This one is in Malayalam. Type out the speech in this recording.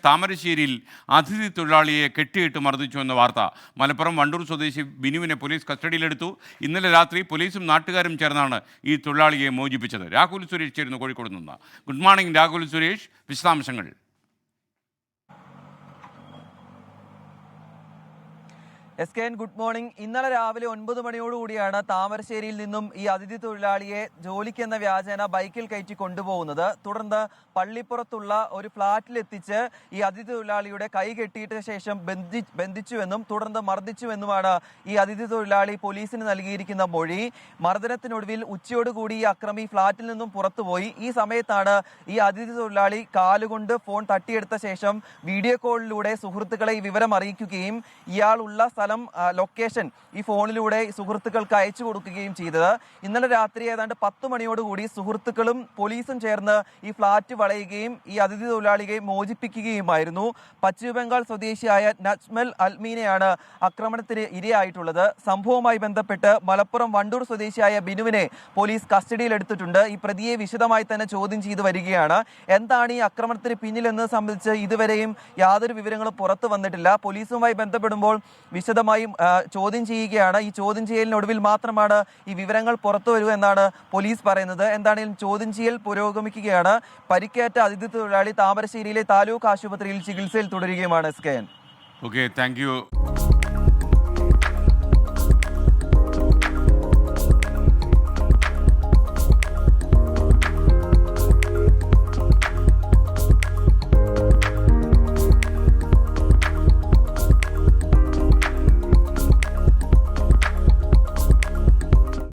താമരശ്ശേരിയിൽ അതിഥി തൊഴിലാളിയെ കെട്ടിയിട്ട് മർദ്ദിച്ചു എന്ന വാർത്ത. മലപ്പുറം വണ്ടൂർ സ്വദേശി ബിനുവിനെ പോലീസ് കസ്റ്റഡിയിലെടുത്തു. ഇന്നലെ രാത്രി പോലീസും നാട്ടുകാരും ചേർന്നാണ് ഈ തൊഴിലാളിയെ മോചിപ്പിച്ചത്. രാഹുൽ സുരേഷ് ചേരുന്നു കോഴിക്കോട് നിന്ന്. ഗുഡ് മോർണിംഗ് രാഹുൽ സുരേഷ്, വിശദാംശങ്ങൾ. Good morning. ഇന്നലെ രാവിലെ 9 മണിയോടുകൂടിയാണ് താമരശ്ശേരിയിൽ നിന്നും ഈ അതിഥി തൊഴിലാളിയെ ജോലിക്കെന്ന വ്യാജേന ബൈക്കിൽ കയറ്റി കൊണ്ടുപോകുന്നത്. തുടർന്ന് പള്ളിപ്പുറത്തുള്ള ഒരു ഫ്ളാറ്റിലെത്തിച്ച് ഈ അതിഥി തൊഴിലാളിയുടെ കൈ കെട്ടിയിട്ട ശേഷം ബന്ധിച്ചുവെന്നും തുടർന്ന് മർദ്ദിച്ചുവെന്നുമാണ് ഈ അതിഥി തൊഴിലാളി പോലീസിന് നൽകിയിരിക്കുന്ന മൊഴി. മർദ്ദനത്തിനൊടുവിൽ ഉച്ചയോടുകൂടി ഈ അക്രമി ഫ്ളാറ്റിൽ നിന്നും പുറത്തുപോയി. ഈ സമയത്താണ് ഈ അതിഥി തൊഴിലാളി കാലുകൊണ്ട് ഫോൺ തട്ടിയെടുത്ത ശേഷം വീഡിയോ കോളിലൂടെ സുഹൃത്തുക്കളെ ഈ വിവരം അറിയിക്കുകയും ഇയാളുള്ള ലൊക്കേഷൻ ഈ ഫോണിലൂടെ സുഹൃത്തുക്കൾക്ക് അയച്ചു കൊടുക്കുകയും ചെയ്തത്. ഇന്നലെ രാത്രി ഏതാണ്ട് 10 മണിയോടുകൂടി സുഹൃത്തുക്കളും പോലീസും ചേർന്ന് ഈ ഫ്ളാറ്റ് വളയുകയും ഈ അതിഥി തൊഴിലാളിയെ മോചിപ്പിക്കുകയുമായിരുന്നു. പശ്ചിമ ബംഗാൾ സ്വദേശിയായ നജ്മൽ അൽമീനെയാണ് ആക്രമണത്തിന് ഇരയായിട്ടുള്ളത്. സംഭവവുമായി ബന്ധപ്പെട്ട് മലപ്പുറം വണ്ടൂർ സ്വദേശിയായ ബിനുവിനെ പോലീസ് കസ്റ്റഡിയിലെടുത്തിട്ടുണ്ട്. ഈ പ്രതിയെ വിശദമായി തന്നെ ചോദ്യം ചെയ്തു വരികയാണ്. എന്താണ് ഈ ആക്രമണത്തിന് പിന്നിലെന്ന് സംബന്ധിച്ച് ഇതുവരെയും യാതൊരു വിവരങ്ങളും പുറത്തു വന്നിട്ടില്ല. പോലീസുമായി ബന്ധപ്പെടുമ്പോൾ വിശദമായും ചോദ്യം ചെയ്യുകയാണ്. ഈ ചോദ്യം ചെയ്യലിനൊടുവിൽ മാത്രമാണ് ഈ വിവരങ്ങൾ പുറത്തു വരൂ എന്നാണ് പോലീസ് പറയുന്നത്. എന്താണെങ്കിലും ചോദ്യം ചെയ്യൽ പുരോഗമിക്കുകയാണ്. പരിക്കേറ്റ അതിഥി തൊഴിലാളി താമരശ്ശേരിയിലെ താലൂക്ക് ആശുപത്രിയിൽ ചികിത്സയിൽ തുടരുകയുമാണ്. Okay, thank you.